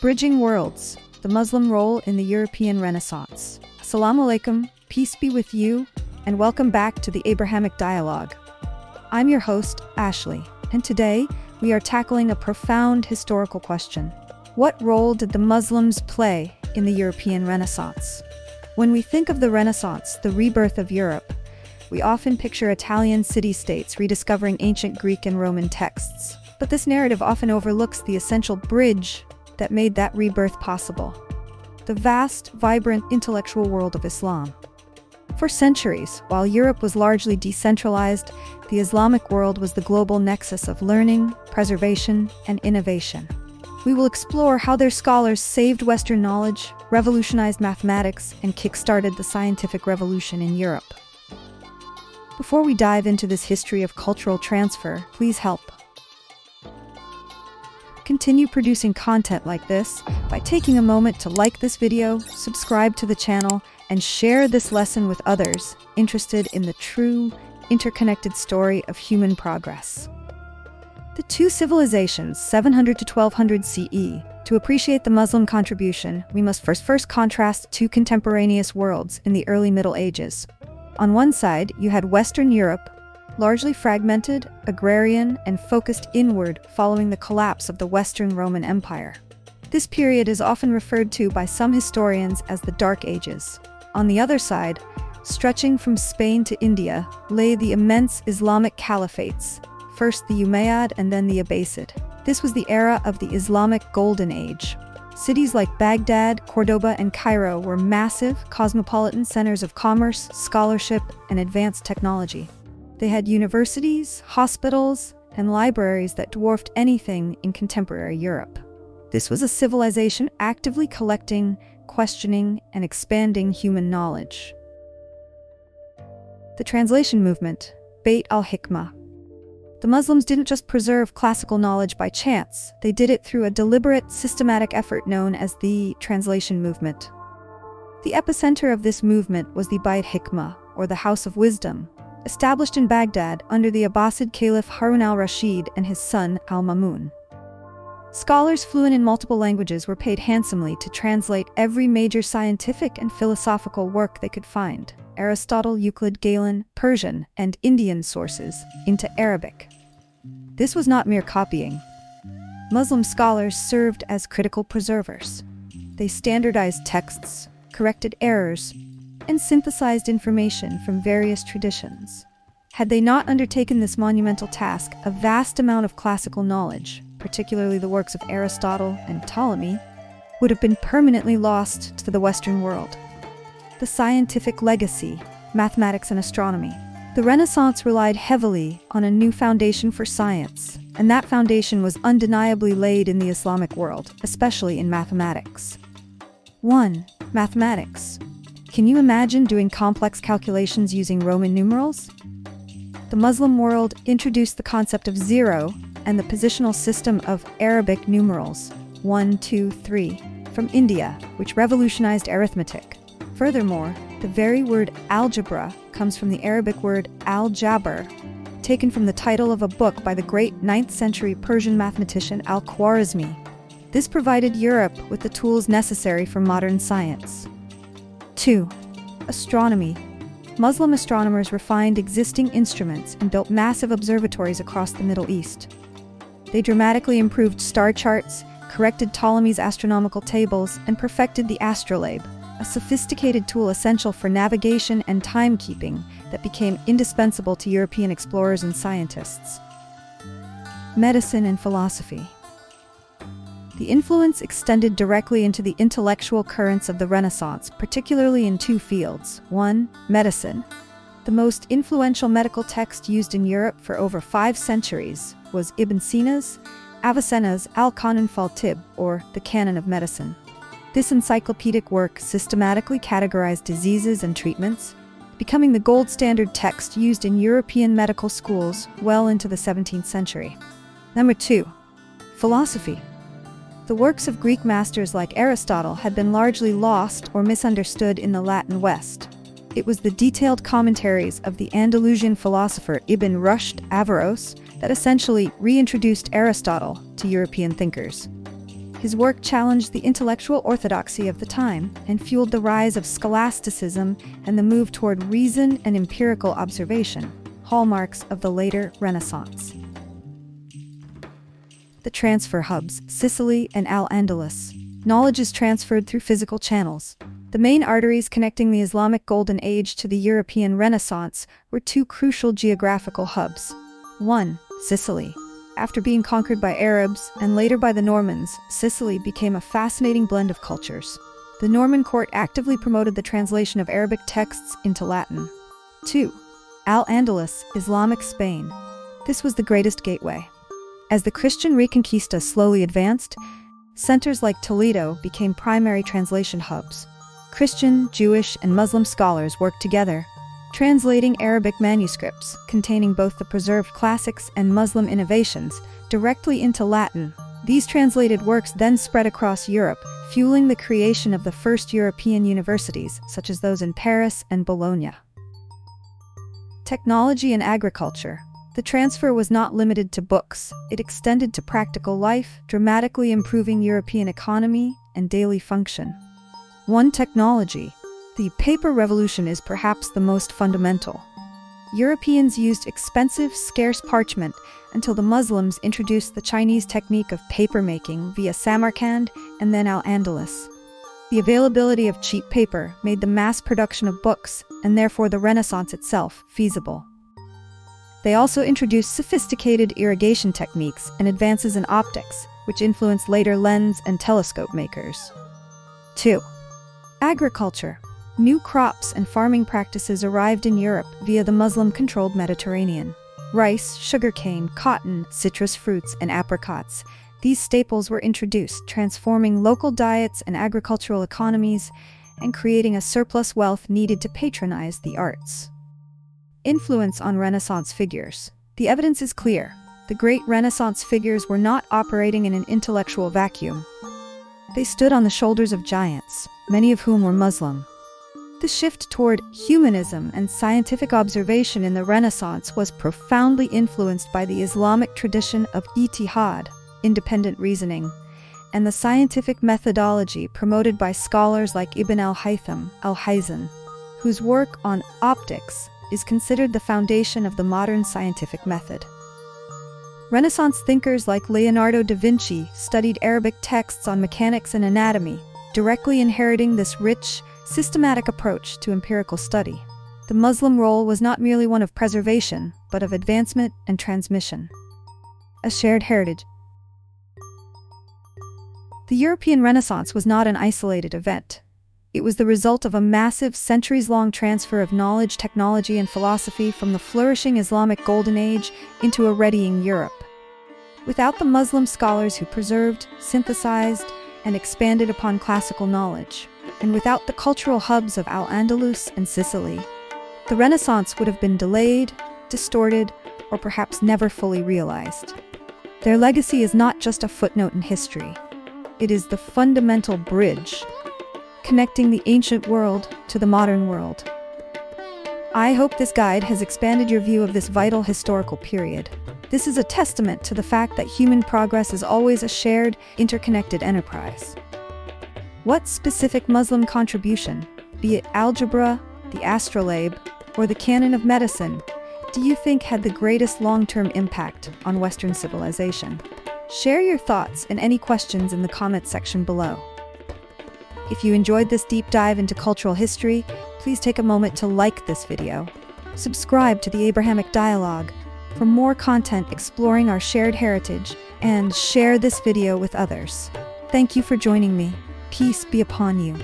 Bridging Worlds, the Muslim Role in the European Renaissance. Assalamu alaikum, peace be with you, and welcome back to the Abrahamic Dialogue. I'm your host, Ashley, and today we are tackling a profound historical question. What role did the Muslims play in the European Renaissance? When we think of the Renaissance, the rebirth of Europe, we often picture Italian city-states rediscovering ancient Greek and Roman texts. But this narrative often overlooks the essential bridge that made that rebirth possible: the vast, vibrant intellectual world of Islam. For centuries, while Europe was largely decentralized, the Islamic world was the global nexus of learning, preservation, and innovation. We will explore how their scholars saved Western knowledge, revolutionized mathematics, and kick-started the scientific revolution in Europe. Before we dive into this history of cultural transfer, please help continue producing content like this by taking a moment to like this video, subscribe to the channel, and share this lesson with others interested in the true, interconnected story of human progress. The two civilizations, 700 to 1200 CE. To appreciate the Muslim contribution, we must first contrast two contemporaneous worlds in the early Middle Ages. On one side, you had Western Europe, largely fragmented, agrarian, and focused inward following the collapse of the Western Roman Empire. This period is often referred to by some historians as the Dark Ages. On the other side, stretching from Spain to India, lay the immense Islamic caliphates, first the Umayyad and then the Abbasid. This was the era of the Islamic Golden Age. Cities like Baghdad, Cordoba, and Cairo were massive, cosmopolitan centers of commerce, scholarship, and advanced technology. They had universities, hospitals, and libraries that dwarfed anything in contemporary Europe. This was a civilization actively collecting, questioning, and expanding human knowledge. The translation movement, Bayt al-Hikmah. The Muslims didn't just preserve classical knowledge by chance, they did it through a deliberate, systematic effort known as the translation movement. The epicenter of this movement was the Bayt Hikmah, or the House of Wisdom, established in Baghdad under the Abbasid Caliph Harun al-Rashid and his son al-Mamun. Scholars fluent in multiple languages were paid handsomely to translate every major scientific and philosophical work they could find: Aristotle, Euclid, Galen, Persian, and Indian sources, into Arabic. This was not mere copying. Muslim scholars served as critical preservers. They standardized texts, corrected errors, and synthesized information from various traditions. Had they not undertaken this monumental task, a vast amount of classical knowledge, particularly the works of Aristotle and Ptolemy, would have been permanently lost to the Western world. The scientific legacy, mathematics and astronomy. The Renaissance relied heavily on a new foundation for science, and that foundation was undeniably laid in the Islamic world, especially in mathematics. 1. Mathematics. Can you imagine doing complex calculations using Roman numerals? The Muslim world introduced the concept of zero and the positional system of Arabic numerals, 1, 2, 3, from India, which revolutionized arithmetic. Furthermore, the very word algebra comes from the Arabic word al-Jabr, taken from the title of a book by the great 9th century Persian mathematician al-Khwarizmi. This provided Europe with the tools necessary for modern science. 2. Astronomy. Muslim astronomers refined existing instruments and built massive observatories across the Middle East. They dramatically improved star charts, corrected Ptolemy's astronomical tables, and perfected the astrolabe, a sophisticated tool essential for navigation and timekeeping that became indispensable to European explorers and scientists. Medicine and philosophy. The influence extended directly into the intellectual currents of the Renaissance, particularly in two fields. 1. Medicine. The most influential medical text used in Europe for over 5 centuries was Ibn Sina's, Avicenna's Al-Qanon fal-Tibb, or the Canon of Medicine. This encyclopedic work systematically categorized diseases and treatments, becoming the gold standard text used in European medical schools well into the 17th century. Number 2. Philosophy. The works of Greek masters like Aristotle had been largely lost or misunderstood in the Latin West. It was the detailed commentaries of the Andalusian philosopher Ibn Rushd Averroes that essentially reintroduced Aristotle to European thinkers. His work challenged the intellectual orthodoxy of the time and fueled the rise of scholasticism and the move toward reason and empirical observation, hallmarks of the later Renaissance. The transfer hubs, Sicily and Al-Andalus. Knowledge is transferred through physical channels. The main arteries connecting the Islamic Golden Age to the European Renaissance were two crucial geographical hubs. 1. Sicily. After being conquered by Arabs and later by the Normans, Sicily became a fascinating blend of cultures. The Norman court actively promoted the translation of Arabic texts into Latin. 2. Al-Andalus, Islamic Spain. This was the greatest gateway. As the Christian Reconquista slowly advanced, centers like Toledo became primary translation hubs. Christian, Jewish, and Muslim scholars worked together, translating Arabic manuscripts containing both the preserved classics and Muslim innovations directly into Latin. These translated works then spread across Europe, fueling the creation of the first European universities, such as those in Paris and Bologna. Technology and agriculture. The transfer was not limited to books. It extended to practical life, dramatically improving European economy and daily function. 1. Technology. The paper revolution is perhaps the most fundamental. Europeans used expensive, scarce parchment until the Muslims introduced the Chinese technique of papermaking via Samarkand and then Al-Andalus. The availability of cheap paper made the mass production of books, and therefore the Renaissance itself, feasible. They also introduced sophisticated irrigation techniques and advances in optics, which influenced later lens and telescope makers. 2. Agriculture. New crops and farming practices arrived in Europe via the Muslim-controlled Mediterranean. Rice, sugarcane, cotton, citrus fruits, and apricots. These staples were introduced, transforming local diets and agricultural economies and creating a surplus wealth needed to patronize the arts. Influence on Renaissance figures. The evidence is clear. The great Renaissance figures were not operating in an intellectual vacuum. They stood on the shoulders of giants, many of whom were Muslim. The shift toward humanism and scientific observation in the Renaissance was profoundly influenced by the Islamic tradition of ijtihad, independent reasoning, and the scientific methodology promoted by scholars like Ibn al-Haytham, al-Haytham, whose work on optics is considered the foundation of the modern scientific method. Renaissance thinkers like Leonardo da Vinci studied Arabic texts on mechanics and anatomy, directly inheriting this rich, systematic approach to empirical study. The Muslim role was not merely one of preservation, but of advancement and transmission. A shared heritage. The European Renaissance was not an isolated event. It was the result of a massive, centuries-long transfer of knowledge, technology, and philosophy from the flourishing Islamic Golden Age into a readying Europe. Without the Muslim scholars who preserved, synthesized, and expanded upon classical knowledge, and without the cultural hubs of Al-Andalus and Sicily, the Renaissance would have been delayed, distorted, or perhaps never fully realized. Their legacy is not just a footnote in history. It is the fundamental bridge connecting the ancient world to the modern world. I hope this guide has expanded your view of this vital historical period. This is a testament to the fact that human progress is always a shared, interconnected enterprise. What specific Muslim contribution, be it algebra, the astrolabe, or the canon of medicine, do you think had the greatest long-term impact on Western civilization? Share your thoughts and any questions in the comments section below. If you enjoyed this deep dive into cultural history, please take a moment to like this video. Subscribe to the Abrahamic Dialogue for more content exploring our shared heritage, and share this video with others. Thank you for joining me. Peace be upon you.